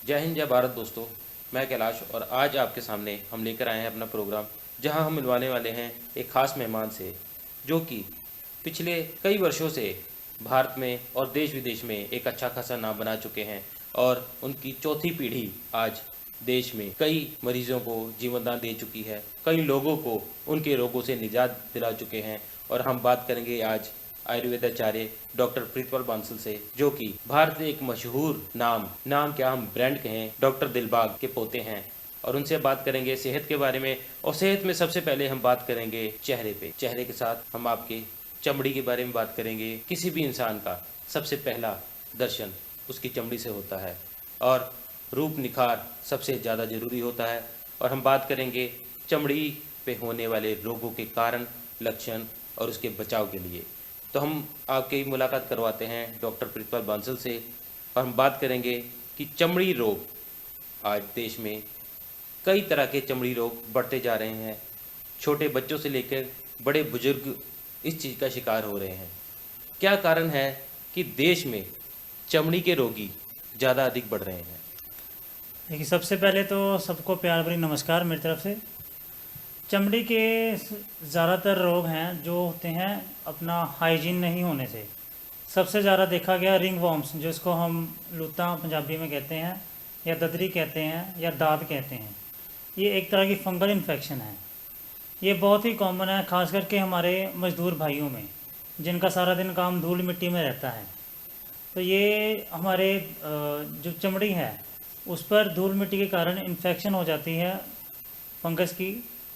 जय हिंद जय भारत दोस्तों। मैं कैलाश और आज आपके सामने हम लेकर आए हैं अपना प्रोग्राम, जहां हम मिलवाने वाले हैं एक खास मेहमान से, जो कि पिछले कई वर्षों से भारत में और देश विदेश में एक अच्छा खासा नाम बना चुके हैं और उनकी चौथी पीढ़ी आज देश में कई मरीजों को जीवन दान दे चुकी है, कई लोगों को उनके रोगों से निजात दिला चुके हैं। और हम बात करेंगे आज आयुर्वेदाचार्य डॉक्टर प्रीतपाल बांसल से, जो कि भारत के एक मशहूर नाम क्या हम ब्रांड कहें, डॉक्टर दिलबाग के पोते हैं। और उनसे बात करेंगे सेहत के बारे में। और सेहत में सबसे पहले हम बात करेंगे चेहरे के साथ हम आपके चमड़ी के बारे में बात करेंगे। किसी भी इंसान का सबसे पहला दर्शन उसकी चमड़ी से होता है और रूप निखार सबसे ज़्यादा ज़रूरी होता है। और हम बात करेंगे चमड़ी पे होने वाले रोगों के कारण, लक्षण और उसके बचाव के लिए। तो हम आपकी मुलाकात करवाते हैं डॉक्टर प्रीतपाल बांसल से और हम बात करेंगे कि चमड़ी रोग, आज देश में कई तरह के चमड़ी रोग बढ़ते जा रहे हैं। छोटे बच्चों से लेकर बड़े बुजुर्ग इस चीज़ का शिकार हो रहे हैं। क्या कारण है कि देश में चमड़ी के रोगी ज़्यादा अधिक बढ़ रहे हैं? देखिए, सबसे पहले तो सबको प्यार भरी नमस्कार मेरी तरफ से। चमड़ी के ज़्यादातर रोग हैं जो होते हैं अपना हाइजीन नहीं होने से। सबसे ज़्यादा देखा गया रिंग वॉर्म्स, जो इसको हम लूता पंजाबी में कहते हैं या ददरी कहते हैं या दाद कहते हैं। ये एक तरह की फंगल इन्फेक्शन है। ये बहुत ही कॉमन है, खास करके हमारे मज़दूर भाइयों में, जिनका सारा दिन काम धूल मिट्टी में रहता है। तो ये हमारे जो चमड़ी है उस पर धूल मिट्टी के कारण इन्फेक्शन हो जाती है फंगस की,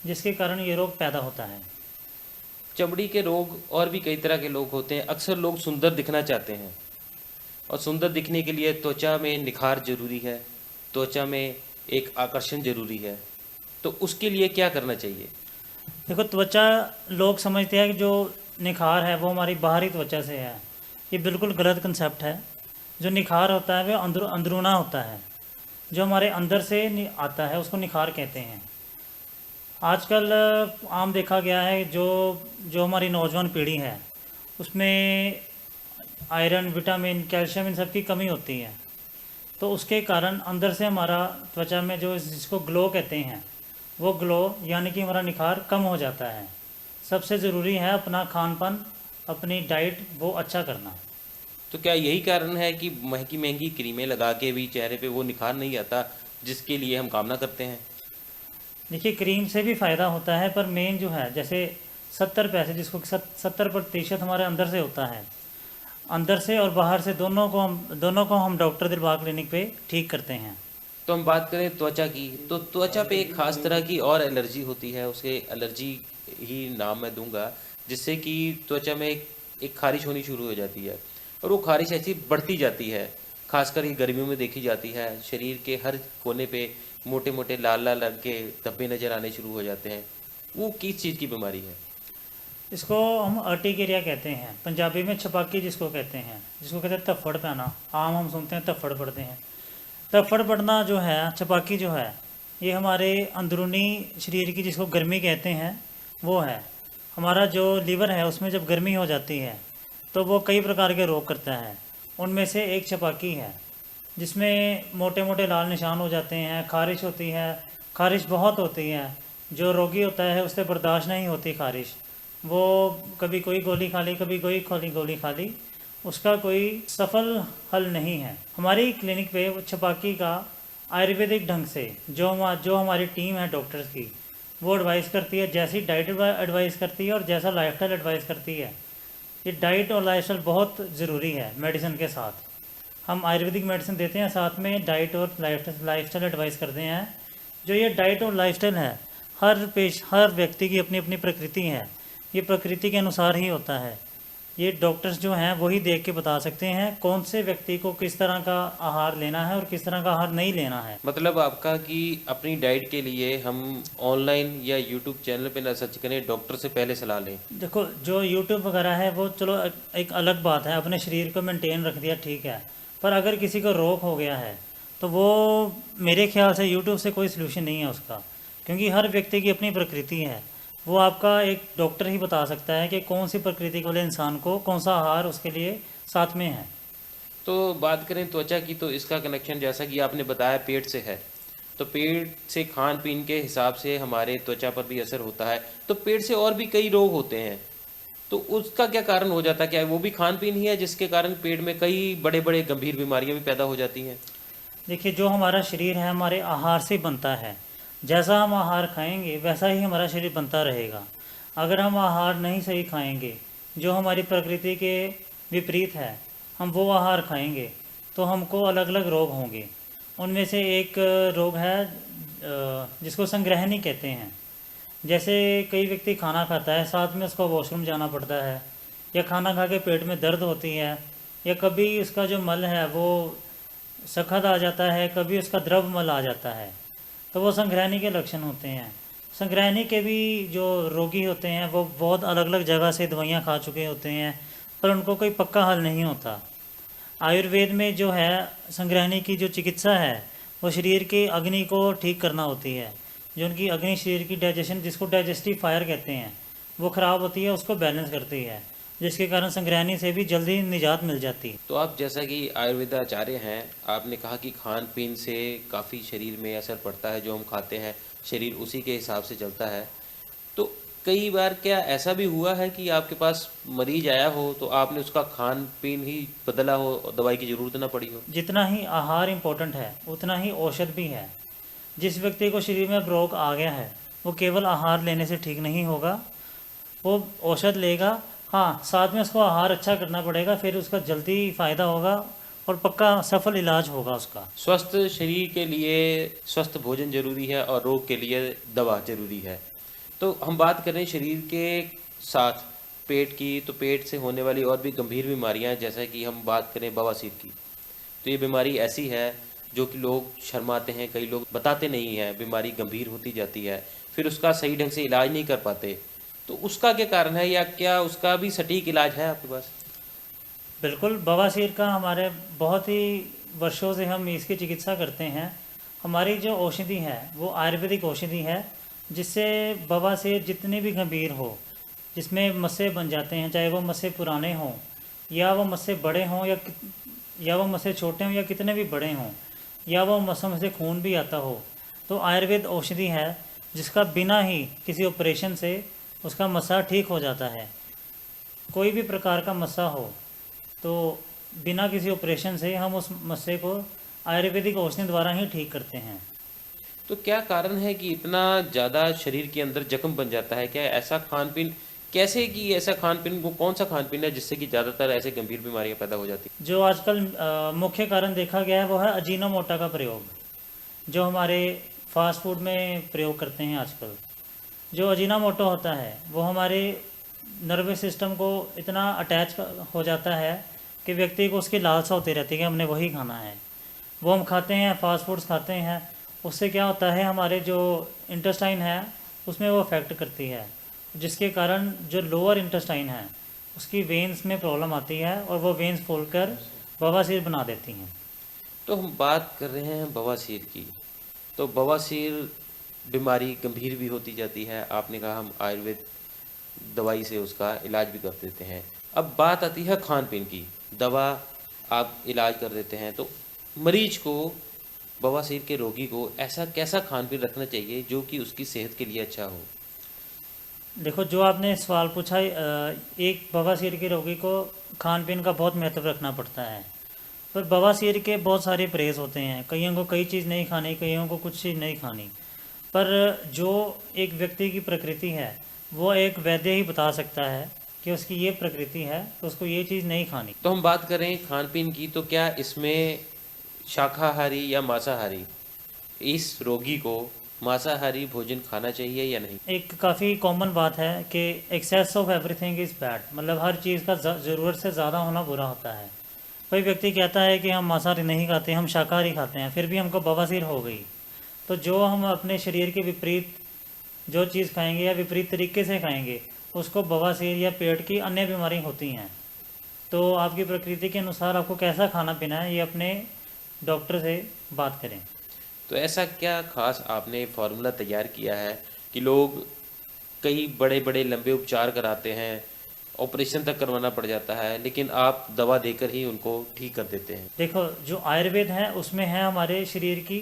जिसके कारण ये रोग पैदा होता है। चमड़ी के रोग और भी कई तरह के लोग होते हैं। अक्सर लोग सुंदर दिखना चाहते हैं और सुंदर दिखने के लिए त्वचा में निखार जरूरी है, त्वचा में एक आकर्षण जरूरी है। तो उसके लिए क्या करना चाहिए? देखो, त्वचा लोग समझते हैं कि जो निखार है वो हमारी बाहरी त्वचा से है। ये बिल्कुल गलत कंसेप्ट है। जो निखार होता है वो अंदरूना होता है, जो हमारे अंदर से आता है उसको निखार कहते हैं। आजकल आम देखा गया है जो हमारी नौजवान पीढ़ी है उसमें आयरन, विटामिन, कैल्शियम इन सब की कमी होती है। तो उसके कारण अंदर से हमारा त्वचा में जो जिसको ग्लो कहते हैं, वो ग्लो यानी कि हमारा निखार कम हो जाता है। सबसे ज़रूरी है अपना खान पान, अपनी डाइट वो अच्छा करना। तो क्या यही कारण है कि महंगी महंगी क्रीमें लगा के भी चेहरे पे वो निखार नहीं आता जिसके लिए हम कामना करते हैं? देखिए, क्रीम से भी फ़ायदा होता है, पर मेन जो है जैसे 70 जिसको 70% हमारे अंदर से होता है, अंदर से और बाहर से दोनों को हम डॉक्टर दिलबाग क्लिनिक पे ठीक करते हैं। तो हम बात करें त्वचा की, तो त्वचा पे एक खास तरह की और एलर्जी होती है, उसे एलर्जी ही नाम मैं दूंगा, जिससे कि त्वचा में एक खारिश होनी शुरू हो जाती है और वो खारिश ऐसी बढ़ती जाती है। खासकर ये गर्मियों में देखी जाती है। शरीर के हर कोने पे मोटे मोटे लाल लाल रंग के धब्बे नज़र आने शुरू हो जाते हैं। वो किस चीज़ की बीमारी है? इसको हम अर्टिकेरिया कहते हैं, पंजाबी में छपाकी जिसको कहते हैं, तफ़ड़ पहना। आम हम सुनते हैं तफ़ड़ पड़ते हैं। तफ़ड़ पड़ना जो है, छपाकी जो है, ये हमारे अंदरूनी शरीर की जिसको गर्मी कहते हैं वो है। हमारा जो लीवर है उसमें जब गर्मी हो जाती है तो वो कई प्रकार के रोग करता है। उनमें से एक छपाकी है, जिसमें मोटे मोटे लाल निशान हो जाते हैं, खारिश होती है, खारिश बहुत होती है। जो रोगी होता है उससे बर्दाश्त नहीं होती खारिश, वो कभी कोई गोली खा ली, कभी कोई गोली खा ली, उसका कोई सफल हल नहीं है। हमारी क्लिनिक पे वो छपाकी का आयुर्वेदिक ढंग से जो हमारी टीम है डॉक्टर्स की, वो एडवाइस करती है, जैसी डाइट एडवाइस करती है और जैसा लाइफस्टाइल एडवाइस करती है। ये डाइट और लाइफस्टाइल बहुत ज़रूरी है। मेडिसिन के साथ हम आयुर्वेदिक मेडिसिन देते हैं, साथ में डाइट और लाइफस्टाइल एडवाइस करते हैं। जो ये डाइट और लाइफस्टाइल है, हर व्यक्ति की अपनी अपनी प्रकृति है, ये प्रकृति के अनुसार ही होता है। ये डॉक्टर्स जो हैं वही देख के बता सकते हैं कौन से व्यक्ति को किस तरह का आहार लेना है और किस तरह का आहार नहीं लेना है। मतलब आपका कि अपनी डाइट के लिए हम ऑनलाइन या यूट्यूब चैनल पे ना सर्च करें, डॉक्टर से पहले सलाह लें? देखो, जो यूट्यूब वगैरह है वो चलो एक अलग बात है, अपने शरीर को मेंटेन रख दिया, ठीक है। पर अगर किसी को रोग हो गया है तो वो मेरे ख्याल से यूट्यूब से कोई सलूशन नहीं है उसका, क्योंकि हर व्यक्ति की अपनी प्रकृति है। वो आपका एक डॉक्टर ही बता सकता है कि कौन सी प्रकृति वाले इंसान को कौन सा आहार उसके लिए साथ में है। तो बात करें त्वचा की, तो इसका कनेक्शन जैसा कि आपने बताया पेट से है। तो पेट से खान पीन के हिसाब से हमारे त्वचा पर भी असर होता है। तो पेट से और भी कई रोग होते हैं, तो उसका क्या कारण हो जाता है? क्या वो भी खान पीन ही है जिसके कारण पेट में कई बड़े बड़े गंभीर बीमारियां भी पैदा हो जाती हैं? देखिए, जो हमारा शरीर है हमारे आहार से बनता है। जैसा हम आहार खाएंगे वैसा ही हमारा शरीर बनता रहेगा। अगर हम आहार नहीं सही खाएंगे, जो हमारी प्रकृति के विपरीत है, हम वो आहार खाएंगे तो हमको अलग अलग रोग होंगे। उनमें से एक रोग है जिसको संग्रहणी कहते हैं। जैसे कई व्यक्ति खाना खाता है, साथ में उसको वॉशरूम जाना पड़ता है, या खाना खा के पेट में दर्द होती है, या कभी उसका जो मल है वो सख्त आ जाता है, कभी उसका द्रव मल आ जाता है। तो वो संग्रहणी के लक्षण होते हैं। संग्रहणी के भी जो रोगी होते हैं वो बहुत अलग अलग जगह से दवाइयाँ खा चुके होते हैं, पर उनको कोई पक्का हल नहीं होता। आयुर्वेद में जो है संग्रहणी की जो चिकित्सा है वो शरीर की अग्नि को ठीक करना होती है। जो उनकी अग्नि शरीर की डाइजेशन, जिसको डाइजेस्टिव फायर कहते हैं, वो ख़राब होती है, उसको बैलेंस करती है, जिसके कारण संग्रहणी से भी जल्दी निजात मिल जाती है। तो आप जैसा कि आयुर्वेदाचार्य हैं, आपने कहा कि खान पीन से काफ़ी शरीर में असर पड़ता है। जो हम खाते हैं शरीर उसी के हिसाब से चलता है। तो कई बार क्या ऐसा भी हुआ है कि आपके पास मरीज आया हो तो आपने उसका खान पीन ही बदला हो, दवाई की ज़रूरत ना पड़ी हो? जितना ही आहार इम्पोर्टेंट है उतना ही औषध भी है। जिस व्यक्ति को शरीर में रोग आ गया है वो केवल आहार लेने से ठीक नहीं होगा, वो औषध लेगा। हाँ, साथ में उसको आहार अच्छा करना पड़ेगा, फिर उसका जल्दी फ़ायदा होगा और पक्का सफल इलाज होगा उसका। स्वस्थ शरीर के लिए स्वस्थ भोजन जरूरी है और रोग के लिए दवा जरूरी है। तो हम बात करें शरीर के साथ पेट की, तो पेट से होने वाली और भी गंभीर बीमारियां हैं। जैसा कि हम बात करें बवासीर की, तो ये बीमारी ऐसी है जो कि लोग शर्माते हैं, कई लोग बताते नहीं हैं। बीमारी गंभीर होती जाती है, फिर उसका सही ढंग से इलाज नहीं कर पाते। तो उसका क्या कारण है, या क्या उसका भी सटीक इलाज है आपके पास? बिल्कुल, बवासीर का हमारे बहुत ही वर्षों से हम इसकी चिकित्सा करते हैं। हमारी जो औषधि है वो आयुर्वेदिक औषधि है, जिससे बवासीर जितनी भी गंभीर हो, जिसमें मस्से बन जाते हैं, चाहे वो मस्से पुराने हों या वो मस्से बड़े हों, या वो मस्से छोटे हों या कितने भी बड़े हों, या वो मस्सों में से खून भी आता हो, तो आयुर्वेद औषधि है जिसका बिना ही किसी ऑपरेशन से उसका मस्सा ठीक हो जाता है। कोई भी प्रकार का मस्सा हो तो बिना किसी ऑपरेशन से हम उस मस्से को आयुर्वेदिक औषधि द्वारा ही ठीक करते हैं। तो क्या कारण है कि इतना ज़्यादा शरीर के अंदर जख्म बन जाता है? क्या ऐसा खान पीन, कैसे कि ऐसा खान पीन, वो कौन सा खान पीन है जिससे कि ज़्यादातर ऐसे गंभीर बीमारियां पैदा हो जाती हैं? जो आजकल मुख्य कारण देखा गया है वो है अजीनोमोटो का प्रयोग, जो हमारे फास्ट फूड में प्रयोग करते हैं आजकल। जो अजीनोमोटो होता है वो हमारे नर्वस सिस्टम को इतना अटैच हो जाता है कि व्यक्ति को उसकी लालसा होती रहती है कि हमने वही खाना है। वो हम खाते हैं, फास्ट फूड्स खाते हैं, उससे क्या होता है हमारे जो इंटेस्टाइन है उसमें वो अफेक्ट करती है, जिसके कारण जो लोअर इंटेस्टाइन है उसकी वेन्स में प्रॉब्लम आती है और वो वेन्स फूलकर बवासीर बना देती हैं। तो हम बात कर रहे हैं बवासीर की। तो बवासीर बीमारी गंभीर भी होती जाती है। आपने कहा हम आयुर्वेद दवाई से उसका इलाज भी कर देते हैं। अब बात आती है खान पीन की। दवा आप इलाज कर देते हैं, तो मरीज को, बवासीर के रोगी को ऐसा कैसा खान पीन रखना चाहिए जो कि उसकी सेहत के लिए अच्छा हो? देखो, जो आपने सवाल पूछा, एक बवासीर के रोगी को खान पीन का बहुत महत्व रखना पड़ता है। पर बवासीर के बहुत सारे परहेज होते हैं, कईयों को कई चीज़ नहीं खानी, कईयों को कुछ चीज़ नहीं खानी। पर जो एक व्यक्ति की प्रकृति है वो एक वैद्य ही बता सकता है कि उसकी ये प्रकृति है तो उसको ये चीज़ नहीं खानी। तो हम बात करें खान पीन की, तो क्या इसमें शाकाहारी या मांसाहारी, इस रोगी को मांसाहारी भोजन खाना चाहिए या नहीं? एक काफ़ी कॉमन बात है कि excess of everything is bad, मतलब हर चीज़ का ज़रूरत से ज़्यादा होना बुरा होता है। कोई व्यक्ति कहता है कि हम मांसाहारी नहीं खाते, हम शाकाहारी खाते हैं, फिर भी हमको बवासीर हो गई। तो जो हम अपने शरीर के विपरीत जो चीज़ खाएंगे या विपरीत तरीके से खाएंगे उसको बवासीर या पेट की अन्य बीमारी होती हैं। तो आपकी प्रकृति के अनुसार आपको कैसा खाना पीना है ये अपने डॉक्टर से बात करें। तो ऐसा क्या खास आपने फार्मूला तैयार किया है कि लोग कई बड़े बड़े लंबे उपचार कराते हैं ऑपरेशन तक करवाना पड़ जाता है, लेकिन आप दवा देकर ही उनको ठीक कर देते हैं। देखो, जो आयुर्वेद है उसमें है हमारे शरीर की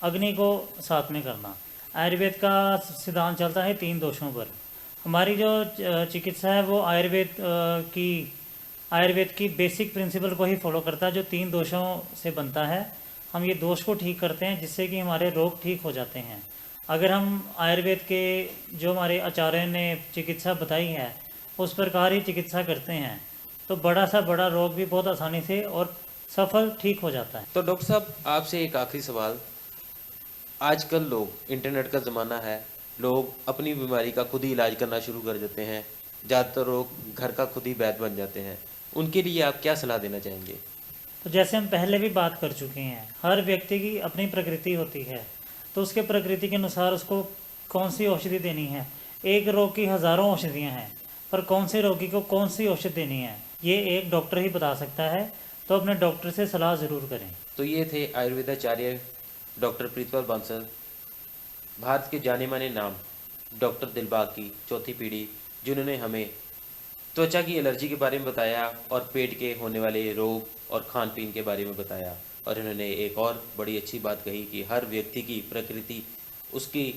अग्नि को साथ में करना। आयुर्वेद का सिद्धांत चलता है 3 दोषों पर। हमारी जो चिकित्सा है वो आयुर्वेद की बेसिक प्रिंसिपल को ही फॉलो करता है, जो 3 दोषों से बनता है। हम ये दोष को ठीक करते हैं जिससे कि हमारे रोग ठीक हो जाते हैं। अगर हम आयुर्वेद के जो हमारे आचार्य ने चिकित्सा बताई है उस प्रकार ही चिकित्सा करते हैं तो बड़ा सा बड़ा रोग भी बहुत आसानी से और सफल ठीक हो जाता है। तो डॉक्टर साहब, आपसे एक आखिरी सवाल। आजकल लोग, इंटरनेट का ज़माना है, लोग अपनी बीमारी का खुद ही इलाज करना शुरू कर देते हैं। ज़्यादातर लोग घर का खुद ही वैद्य बन जाते हैं। उनके लिए आप क्या सलाह देना चाहेंगे? तो जैसे हम पहले भी बात कर चुके हैं, हर व्यक्ति की अपनी प्रकृति होती है, तो उसके प्रकृति के अनुसार उसको कौन सी औषधि देनी है। एक रोग की हज़ारों औषधियाँ हैं, पर कौन से रोगी को कौन सी औषधि देनी है ये एक डॉक्टर ही बता सकता है। तो अपने डॉक्टर से सलाह ज़रूर करें। तो ये थे आयुर्वेदाचार्य डॉक्टर प्रीतपाल बांसल, भारत के जाने माने नाम डॉक्टर दिलबाग की चौथी पीढ़ी, जिन्होंने हमें त्वचा की एलर्जी के बारे में बताया और पेट के होने वाले रोग और खान पीन के बारे में बताया। और इन्होंने एक और बड़ी अच्छी बात कही कि हर व्यक्ति की प्रकृति उसकी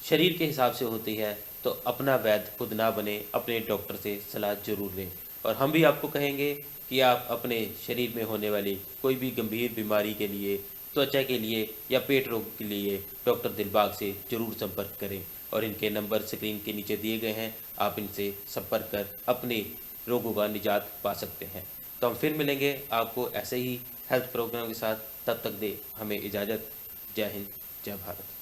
शरीर के हिसाब से होती है, तो अपना वैद्य खुद ना बने, अपने डॉक्टर से सलाह जरूर लें। और हम भी आपको कहेंगे कि आप अपने शरीर में होने वाली कोई भी गंभीर बीमारी के लिए, त्वचा के लिए या पेट रोग के लिए डॉक्टर दिलबाग से ज़रूर संपर्क करें। और इनके नंबर स्क्रीन के नीचे दिए गए हैं, आप इनसे संपर्क कर अपने रोगों का निजात पा सकते हैं। तो हम फिर मिलेंगे आपको ऐसे ही हेल्थ प्रोग्राम के साथ। तब तक दे हमें इजाज़त। जय हिंद, जय भारत।